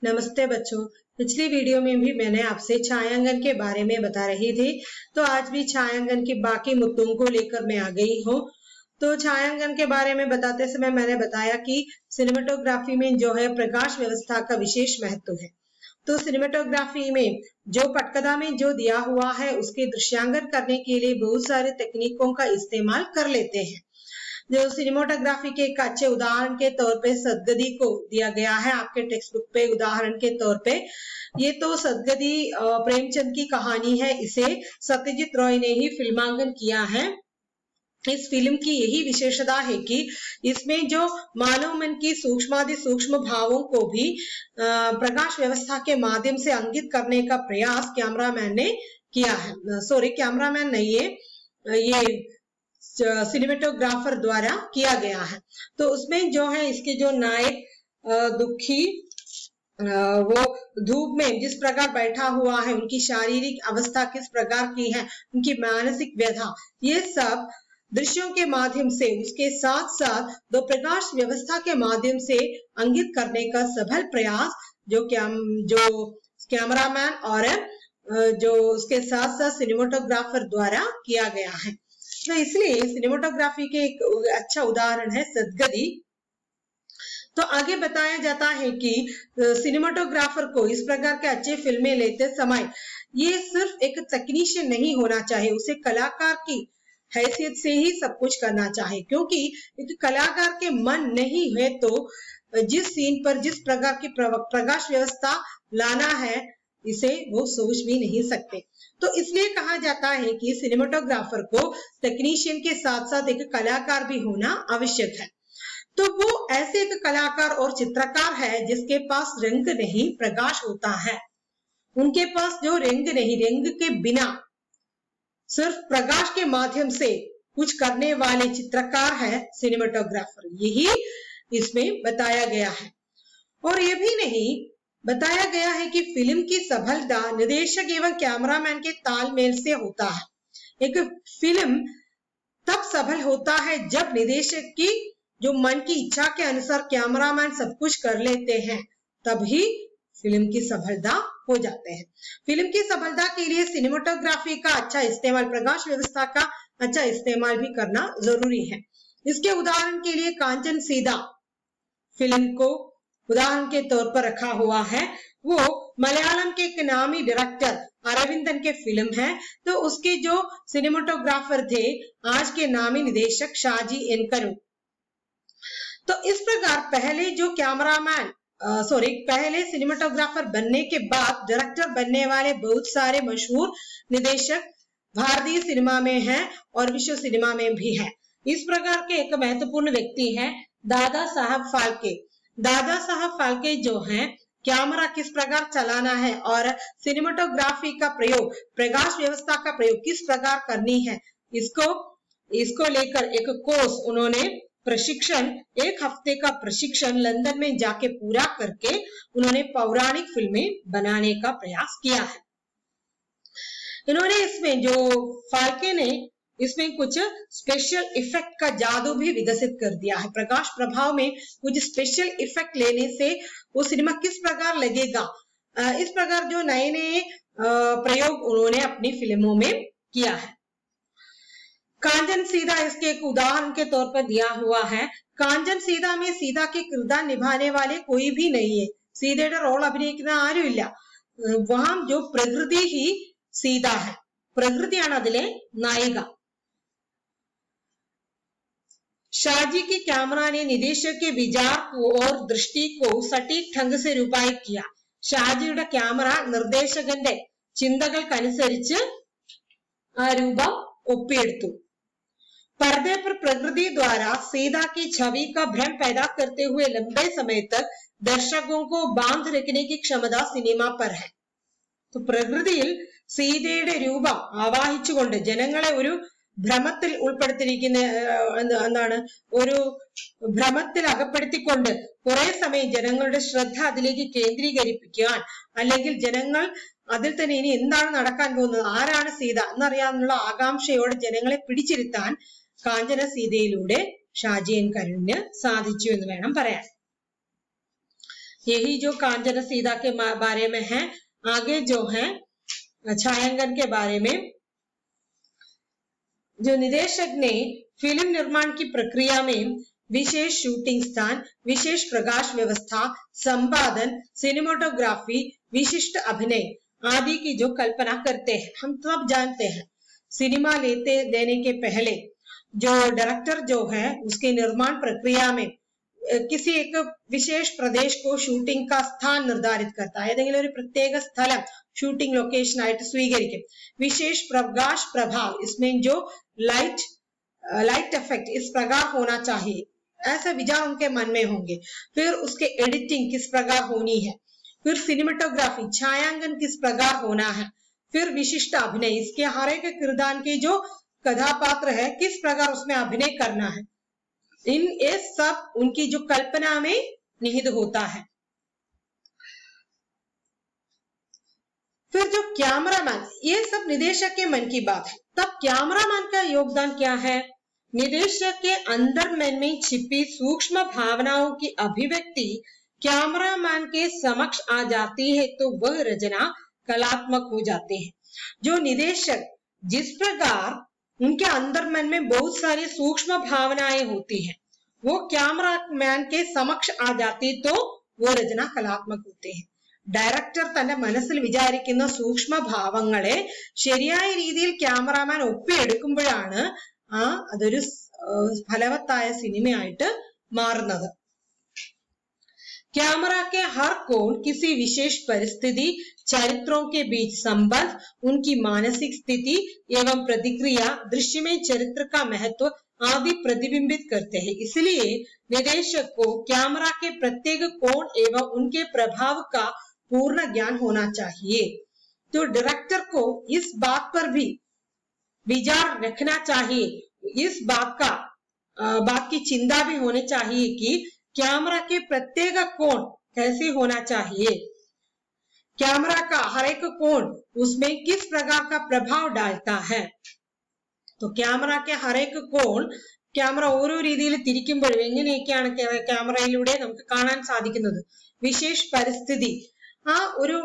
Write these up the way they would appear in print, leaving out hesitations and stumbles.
नमस्ते बच्चों। पिछली वीडियो में भी मैंने आपसे छायांकन के बारे में बता रही थी, तो आज भी छायांकन के बाकी मुद्दों को लेकर मैं आ गई हूँ। तो छायांकन के बारे में बताते समय मैंने बताया कि सिनेमेटोग्राफी में जो है प्रकाश व्यवस्था का विशेष महत्व है। तो सिनेमेटोग्राफी में जो पटकथा में जो दिया हुआ है उसके दृश्यांकन करने के लिए बहुत सारे तकनीकों का इस्तेमाल कर लेते हैं। जो सिनेमेटोग्राफी के एक अच्छे उदाहरण के तौर पे सदगदी को दिया गया है आपके टेक्स्ट बुक पे उदाहरण के तौर पे। ये तो सदगदी प्रेमचंद की कहानी है, इसे सत्यजीत रॉय ने ही फिल्मांकन किया है। इस फिल्म की यही विशेषता है कि इसमें जो मानव मन की सूक्ष्मादि सूक्ष्म भावों को भी प्रकाश व्यवस्था के माध्यम से अंकित करने का प्रयास कैमरामैन ने किया है। कैमरामैन नहीं है, ये सिनेमेटोग्राफर द्वारा किया गया है। तो उसमें जो है इसके जो नायक दुखी वो धूप में जिस प्रकार बैठा हुआ है, उनकी शारीरिक अवस्था किस प्रकार की है, उनकी मानसिक व्यथा, ये सब दृश्यों के माध्यम से उसके साथ साथ दो प्रकाश व्यवस्था के माध्यम से अंकित करने का सफल प्रयास जो कैमरामैन और जो उसके साथ साथ सिनेमेटोग्राफर द्वारा किया गया है। तो इसलिए सिनेमेटोग्राफी के एक अच्छा उदाहरण है सदगदी। तो आगे बताया जाता है कि सिनेमेटोग्राफर को इस प्रकार के अच्छे फिल्में लेते समय ये सिर्फ एक तकनीशियन नहीं होना चाहिए, उसे कलाकार की हैसियत से ही सब कुछ करना चाहिए, क्योंकि एक कलाकार के मन नहीं है तो जिस सीन पर जिस प्रकार की प्रकाश व्यवस्था लाना है इसे वो सोच भी नहीं सकते। तो इसलिए कहा जाता है कि सिनेमेटोग्राफर को तकनीशियन के साथ साथ एक कलाकार भी होना आवश्यक है। तो वो ऐसे एक कलाकार और चित्रकार है जिसके पास रंग नहीं प्रकाश होता है। उनके पास जो रंग नहीं, रंग के बिना सिर्फ प्रकाश के माध्यम से कुछ करने वाले चित्रकार है सिनेमेटोग्राफर, यही इसमें बताया गया है। और ये भी नहीं बताया गया है कि फिल्म की सफलता निर्देशक एवं कैमरामैन के तालमेल से होता है। एक फिल्म तब सफल होता है जब निर्देशक की जो मन की इच्छा के अनुसार कैमरामैन सब कुछ कर लेते हैं, तभी फिल्म की सफलता हो जाते हैं। फिल्म की सफलता के लिए सिनेमेटोग्राफी का अच्छा इस्तेमाल, प्रकाश व्यवस्था का अच्छा इस्तेमाल भी करना जरूरी है। इसके उदाहरण के लिए कांचन सीधा फिल्म को उदाहरण के तौर पर रखा हुआ है। वो मलयालम के एक नामी डायरेक्टर अरविंदन के फिल्म है। तो उसके जो सिनेमेटोग्राफर थे आज के नामी निदेशक शाहजी एन करू। तो इस प्रकार पहले जो पहले सिनेमेटोग्राफर बनने के बाद डायरेक्टर बनने वाले बहुत सारे मशहूर निदेशक भारतीय सिनेमा में हैं और विश्व सिनेमा में भी है। इस प्रकार के एक महत्वपूर्ण व्यक्ति है दादा साहब फाल्के। दादा साहब फाल्के जो हैं कैमरा किस प्रकार चलाना है और सिनेमेटोग्राफी का प्रयोग, प्रकाश व्यवस्था का प्रयोग किस प्रकार करनी है, इसको लेकर एक कोर्स उन्होंने प्रशिक्षण, एक हफ्ते का प्रशिक्षण लंदन में जाके पूरा करके उन्होंने पौराणिक फिल्में बनाने का प्रयास किया है। इन्होंने इसमें जो फाल्के ने इसमें कुछ स्पेशल इफेक्ट का जादू भी विकसित कर दिया है। प्रकाश प्रभाव में कुछ स्पेशल इफेक्ट लेने से वो सिनेमा किस प्रकार लगेगा, इस प्रकार जो नए नए प्रयोग उन्होंने अपनी फिल्मों में किया है। कांचन सीधा इसके एक उदाहरण के तौर पर दिया हुआ है। कांचन सीधा में सीधा के किरदार निभाने वाले कोई भी नहीं है, सीधे रोल अभिनയിക്കുന്ന ആരുമില്ല। वहां जो प्रकृति ही सीधा है, प्रकृतिയാണ് അതിലെ नायिका। शाहजी के कैमरा ने निदेशक के विचार को और दृष्टि को सटीक ढंग से रूपायित किया। ഷാജിയുടെ ക്യാമറ നിർദ്ദേശകന്റെ ചിന്തകൾക്കനുസരിച്ച് ആ രൂപം ഒപ്പിയെടുത്തു। पर्दे पर प्रकृति द्वारा सीधा की छवि का भ्रम पैदा करते हुए लंबे समय तक दर्शकों को बांध रखने की क्षमता सिनेमा पर है। तो പ്രകൃതിയിൽ സീതയുടെ രൂപം ആവാഹിച്ചുകൊണ്ട് ജനങ്ങളെ ഒരു ഭ്രമത്തിൽ ഉൾപ്പെടുത്തിയിരിക്കുന്ന എന്താണ്, ഒരു ഭ്രമത്തിൽ അകപ്പെടുത്തിക്കൊണ്ട് കുറെ സമയം ജനങ്ങളുടെ ശ്രദ്ധ അതിലേക്ക് കേന്ദ്രീകരിപ്പിക്കാൻ, അല്ലെങ്കിൽ ജനങ്ങൾ അതിൽ തന്നെ ഇനി എന്താണ് നടക്കാൻ പോകുന്നത്, ആരാണ് സീത എന്നറിയാനുള്ള ആകാംക്ഷയോടെ ജനങ്ങളെ പിടിച്ചിരുത്താൻ കാഞ്ചന സീതയിലൂടെ ഷാജി എൻ കരുണിന് സാധിച്ചു എന്ന് വേണം പറയാൻ। यही जो कांचन सीता के बारे में है। आगे जो है छायांकन के बारे में, जो निदेशक ने फिल्म निर्माण की प्रक्रिया में विशेष शूटिंग स्थान, विशेष प्रकाश व्यवस्था, संपादन, सिनेमाटोग्राफी, विशिष्ट अभिनय आदि की जो कल्पना करते हैं। हम सब जानते हैं सिनेमा लेने के पहले जो डायरेक्टर जो है उसके निर्माण प्रक्रिया में किसी एक विशेष प्रदेश को शूटिंग का स्थान निर्धारित करता है। ഏതെങ്കിലും ഒരു പ്രത്യേക സ്ഥലം ഷൂട്ടിംഗ് ലൊക്കേഷൻ ആയിട്ട് സ്വീകരിക്കും। विशेष प्रकाश प्रभाव, इसमें जो लाइट इफेक्ट इस प्रकार होना चाहिए, ऐसे विचार उनके मन में होंगे। फिर उसके एडिटिंग किस प्रकार होनी है, फिर सिनेमेटोग्राफी छायांकन किस प्रकार होना है, फिर विशिष्ट अभिनय, इसके हर एक किरदार के जो कथापात्र है किस प्रकार उसमें अभिनय करना है, ये सब उनकी जो कल्पना में निहित होता है। फिर जो कैमरामैन, ये सब निदेशक के मन की बात है। तब कैमरामैन का योगदान क्या है? निदेशक के अंदर मन में छिपी सूक्ष्म भावनाओं की अभिव्यक्ति कैमरामैन के समक्ष आ जाती है तो वह रचना कलात्मक हो जाते हैं। जो निदेशक जिस प्रकार उनके अंदर मन में बहुत सारी सूक्ष्म भावनाएं होती हैं, वो कैमरामैन के समक्ष आ जाती तो वो रचना कलात्मक होते हैं। ഡയറക്ടർ തന്റെ മനസ്സിൽ വിചാരിക്കുന്ന സൂക്ഷ്മ ഭാവങ്ങളെ ശരിയായ രീതിയിൽ ക്യാമറാമാൻ ഒപ്പിയെടുക്കുമ്പോഴാണ് അതൊരു ഫലവത്തായ സിനിമയായിട്ട് മാറുന്നത്। कैमरा के हर कोण किसी विशेष परिस्थिति, चरित्रों के बीच संबंध, उनकी मानसिक स्थिति एवं प्रतिक्रिया, दृश्य में चरित्र का महत्व आदि प्रतिबिंबित करते हैं। इसलिए निदेशक को कैमरा के प्रत्येक कोण एवं उनके प्रभाव का पूर्ण ज्ञान होना चाहिए। तो डायरेक्टर को इस बात पर भी विचार रखना चाहिए, इस बात की चिंता भी होनी चाहिए कि कैमरा के प्रत्येक कोण कैसे होना चाहिए, कैमरा का हर एक कोण उसमें किस प्रकार का प्रभाव डालता है। तो कैमरा के हर एक कोण, ക്യാമറ ഓരോ രീതിയിൽ തിരിക്കുമ്പോഴും എങ്ങനെയൊക്കെയാണ് ക്യാമറയിലൂടെ നമുക്ക് കാണാൻ സാധിക്കുന്നത്। വിശേഷ പരിസ്ഥിതി, ആ ഒരു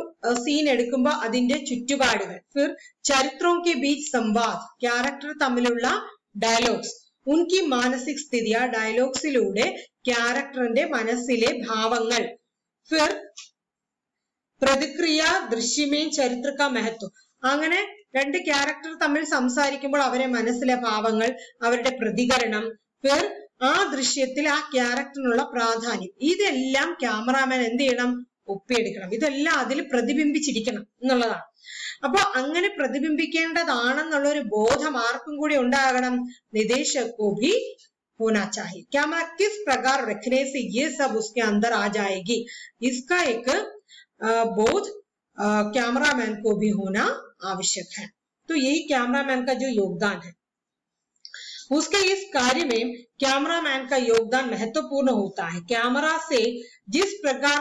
സീൻ എടുക്കുമ്പോൾ അതിന്റെ ചുറ്റുപാടുകൾ, फिर ചരിത്രോं के बीच संवाद, ക്യാരക്ടർ തമ്മിലുള്ള ഡയലോഗ്സ്, उनकी मानसिक स्थिति, ആ ഡയലോഗ്സിലൂടെ ക്യാരക്ടറിന്റെ മനസ്സിലെ ഭാവങ്ങൾ, फिर പ്രതിക്രിയ, ദൃശ്യമേ ചരിത്ര का महत्व, അങ്ങനെ രണ്ട് ക്യാരക്ടർ തമ്മിൽ സംസാരിക്കുമ്പോൾ അവരെ മനസ്സിലെ ഭാവങ്ങൾ, അവരുടെ പ്രതികരണം, फिर ആ ദൃശ്യത്തിൽ ആ ക്യാരക്ടറിനുള്ള പ്രാധാന്യം, ഇതെല്ലാം ക്യാമറാമാൻ എന്ത് ചെയ്യണം? ഒപ്പിയെടുക്കണം. ഇതെല്ലാം അതിൽ പ്രതിബിംബിച്ചിരിക്കണം എന്നുള്ളതാണ്. അപ്പൊ അങ്ങനെ പ്രതിബിംബിക്കേണ്ടതാണെന്നുള്ള ഒരു ബോധം ആർക്കും കൂടി ഉണ്ടാകണം? निदेशक को भी होना चाहिए। कैमरा किस प्रकार रखने से ये सब उसके अंदर आ जाएगी, इसका एक बोध कैमरामैन को भी होना आवश्यक है। तो यही कैमरामैन का जो योगदान है, उसके इस कार्य में कैमरामैन का योगदान महत्वपूर्ण होता है। कैमरा से जिस प्रकार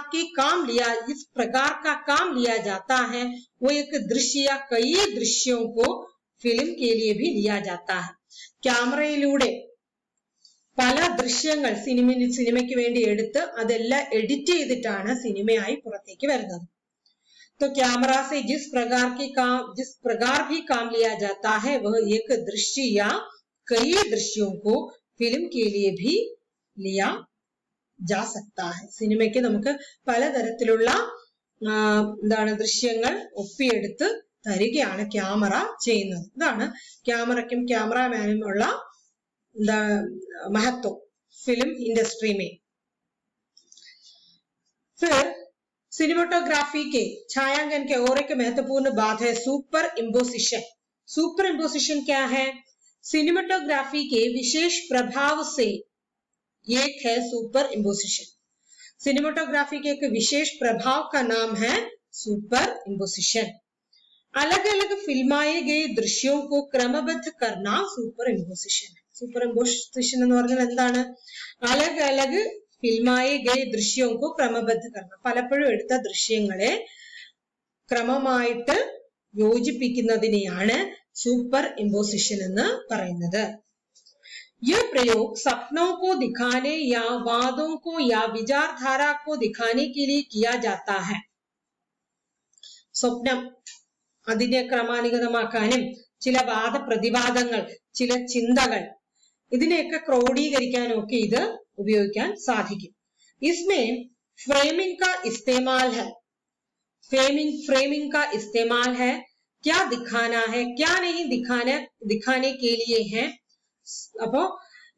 का काम लिया जाता है वो एक दृश्य या कई दृश्यों को फिल्म के लिए भी लिया जाता है। ക്യാമറയിലൂടെ പല ദൃശ്യങ്ങൾ സിനിമയ്ക്ക് വേണ്ടി എടുത്ത് അതെല്ലാം എഡിറ്റ് ചെയ്തിട്ടാണ് സിനിമയായി പുറത്തേക്ക് വരുന്നത്। तो कैमरा से जिस प्रकार भी काम लिया जाता है वह एक दृश्य या कई दृश्यों को फिल्म के लिए भी लिया जा सकता है। സിനിമയ്ക്ക് നമുക്ക് പലതരത്തിലുള്ള ദൃശ്യങ്ങൾ ഒപ്പിയെടുത്ത് തരികയാണ് ക്യാമറ ചെയ്യുന്നത്। ഇതാണ് ക്യാമറയ്ക്കും ക്യാമറാമാനുമുള്ള महत्व फिल्म इंडस्ट्री में। फिर सिनेमेटोग्राफी के छायांकन के और एक महत्वपूर्ण बात है सुपर इम्पोजिशन। सुपर इम्पोजिशन क्या है? सिनेमेटोग्राफी के विशेष प्रभाव से एक है सुपर इम्पोजिशन। सिनेमेटोग्राफी के एक विशेष प्रभाव का नाम है सुपर इम्पोजिशन। अलग अलग फिल्माए गए दृश्यों को क्रमबद्ध करना सुपर इम्पोजिशन है। सुपर इम्पोजिशन എന്ന് പറഞ്ഞാൽ എന്താണ്? अलग अलग फिल्माए गए दृश्यों को क्रमबद्ध करना, പലപ്പോഴും എടുത്ത ദൃശ്യങ്ങളെ ക്രമമായിട്ട് യോജിപ്പിക്കുന്നതിനെയാണ് സൂപ്പർ ഇമ്പോസിഷൻ എന്ന് പറയുന്നത്। यह प्रयोग सपनों को दिखाने या वादों को या विचारधारा को दिखाने के लिए किया जाता है. സ്വപ്നം അതിനെ ക്രമാനുഗതമാക്കാനും ചില വാദപ്രതിവാദങ്ങൾ, ചില ചിന്തകൾ ഇതിനെയൊക്കെ ക്രോഡീകരിക്കാനും ഒക്കെ ഇത് ഉപയോഗിക്കാൻ സാധിക്കും. इसमें फ्रेमिंग का इस्तेमाल है. फ्रेमिंग का इस्तेमाल है. क्या दिखाना है, क्या नहीं दिखाने के लिए है. അപ്പോ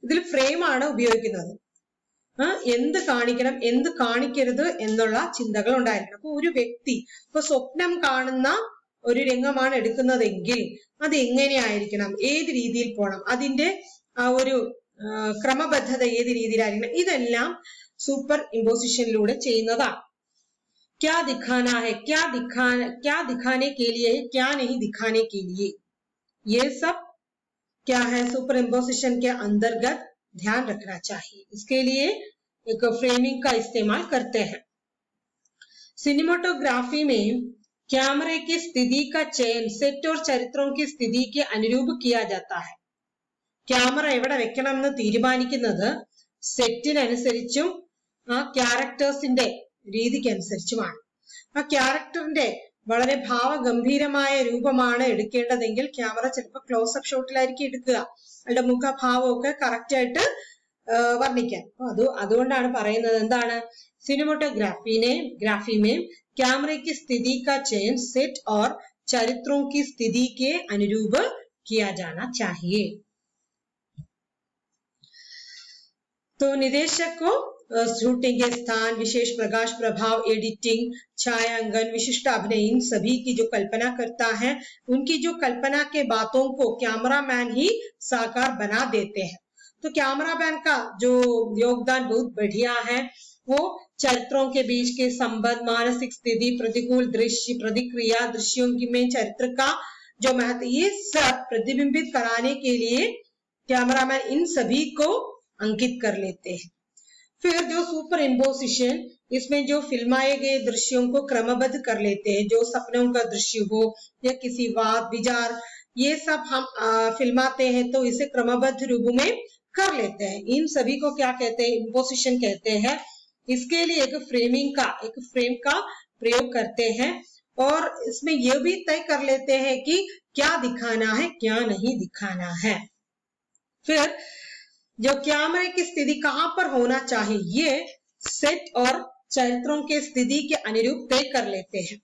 ഇതിൽ ഫ്രെയിം ആണ് ഉപയോഗിക്കുന്നത്. എന്ത് കാണിക്കണം, എന്ത് കാണിക്കരുത് എന്നുള്ള ചിന്തകൾ ഉണ്ടായിരിക്കണം. അപ്പൊ ഒരു വ്യക്തി ഇപ്പൊ സ്വപ്നം കാണുന്ന ഒരു രംഗമാണ് എടുക്കുന്നതെങ്കിൽ അത് എങ്ങനെയായിരിക്കണം, ഏത് രീതിയിൽ പോകണം, അതിന്റെ ആ ഒരു ക്രമബദ്ധത ഏത് രീതിയിലായിരിക്കണം, ഇതെല്ലാം സൂപ്പർ ഇമ്പോസിഷനിലൂടെ ചെയ്യുന്നതാണ്. क्या दिखाना है, क्या दिखाने के लिए है, क्या नहीं दिखाने के लिए, ये सब क्या है सुपर इम्पोजिशन के अंतर्गत ध्यान रखना चाहिए. इसके लिए एक फ्रेमिंग का इस्तेमाल करते हैं. सिनेमेटोग्राफी में कैमरे की स्थिति का चयन सेट और चरित्रों की स्थिति के अनुरूप किया जाता है. ക്യാമറ എവിടെ വെക്കണം എന്ന് തീരുമാനിക്കുന്നത് സെറ്റിനനുസരിച്ചും ആ ക്യാരക്ടേഴ്സിന്റെ രീതിക്ക് അനുസരിച്ചുമാണ്. ആ ക്യാരക്ടറിന്റെ വളരെ ഭാവഗംഭീരമായ രൂപമാണ് എടുക്കേണ്ടതെങ്കിൽ ക്യാമറ ചിലപ്പോൾ ക്ലോസപ്പ് ഷോട്ടിലായിരിക്കും എടുക്കുക, അയാളുടെ മുഖഭാവമൊക്കെ കറക്റ്റ് ആയിട്ട് വർണ്ണിക്കാൻ. അതുകൊണ്ടാണ് പറയുന്നത് എന്താണ്, सिनेमेटोग्राफी में कैमरे की स्थिति का चयन सेट और चरित्रों की स्थिति के अनुरूप किया जाना चाहिए. तो निदेशक को शूटिंग के स्थान, विशेष प्रकाश प्रभाव, एडिटिंग, छायांकन, विशिष्ट अभिनय, इन सभी की जो कल्पना करता है, उनकी जो कल्पना के बातों को कैमरामैन ही साकार बना देते हैं. तो कैमरामैन का जो योगदान बहुत बढ़िया है. वो चरित्रों के बीच के संबंध, मानसिक स्थिति, प्रतिकूल दृश्य, प्रतिक्रिया, दृश्यों की में चरित्र का जो महत्व, ये सब प्रतिबिंबित कराने के लिए कैमरामैन इन सभी को अंकित कर लेते हैं. फिर जो सुपर इम्पोजिशन, इसमें जो फिल्माए गए दृश्यों को क्रमबद्ध कर लेते हैं. जो सपनों का दृश्य हो या किसी वाद विचार, ये सब हम फिल्माते हैं तो इसे क्रमबद्ध रूप में कर लेते हैं. इन सभी को क्या कहते हैं, इम्पोजिशन कहते हैं. इसके लिए एक फ्रेम का प्रयोग करते हैं और इसमें यह भी तय कर लेते हैं कि क्या दिखाना है, क्या नहीं दिखाना है. फिर जो कैमरे की स्थिति कहां पर होना चाहिए, ये सेट और चरित्रों के स्थिति के अनुरूप तय कर लेते हैं.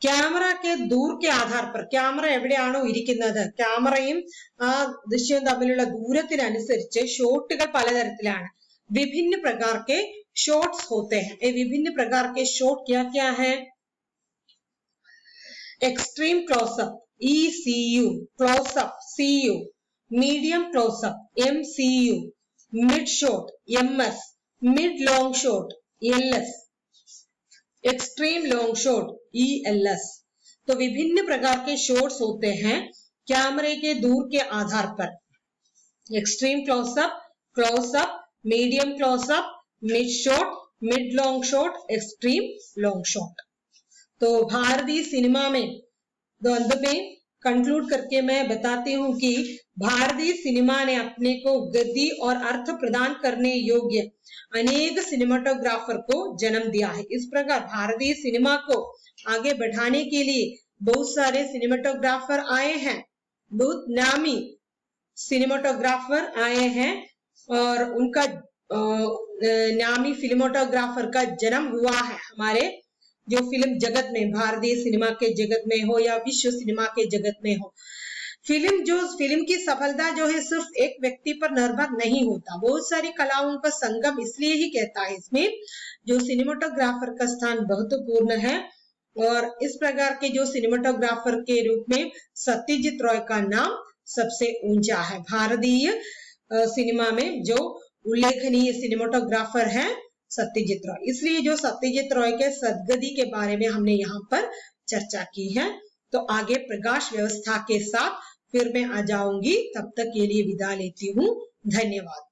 ക്യാമറ के दूर के आधार पर, ക്യാമറ എവിടെയാണോ ഇരിക്കുന്നത്, ക്യാമറയും ആ ദൃശ്യവും തമ്മിലുള്ള ദൂരത്തിനനുസരിച്ച് ഷോട്ടുകൾ പലതരത്തിലാണ്. विभिन्न प्रकार के शॉट्स होते हैं. ये विभिन्न प्रकार के शॉट क्या क्या है, extreme closeup ECU, closeup CU, medium closeup MCU, mid shot MS, mid long shot LS, extreme long shot ELS. तो विभिन्न प्रकार के शॉट्स होते हैं कैमरे के दूर के आधार पर. Extreme closeup, medium closeup, mid shot, mid long shot, extreme long shot. तो भारतीय सिनेमा में अंत में कंक्लूड करके मैं बताती हूँ कि भारतीय सिनेमा ने अपने को गति और अर्थ प्रदान करने योग्य अनेक सिनेमाटोग्राफर को जन्म दिया है. इस प्रकार भारतीय सिनेमा को आगे बढ़ाने के लिए बहुत सारे सिनेमाटोग्राफर आए हैं, बहुत नामी सिनेमाटोग्राफर आए हैं और उनका नामी फिल्मोटोग्राफर का जन्म हुआ है हमारे जो फिल्म जगत में, भारतीय सिनेमा के जगत में हो या विश्व सिनेमा के जगत में हो. फिल्म की सफलता जो है सिर्फ एक व्यक्ति पर निर्भर नहीं होता, बहुत सारी कलाओं का संगम इसलिए ही कहता है. इसमें जो सिनेमाटोग्राफर का स्थान महत्वपूर्ण है और इस प्रकार के जो सिनेमाटोग्राफर के रूप में सत्यजीत रॉय का नाम सबसे ऊंचा है. भारतीय सिनेमा में जो उल्लेखनीय सिनेमाटोग्राफर है सत्यजीत रॉय. इसलिए जो सत्यजीत रॉय के सदगति के बारे में हमने यहाँ पर चर्चा की है. तो आगे प्रकाश व्यवस्था के साथ फिर मैं आ जाऊंगी. तब तक के लिए विदा लेती हूँ. धन्यवाद.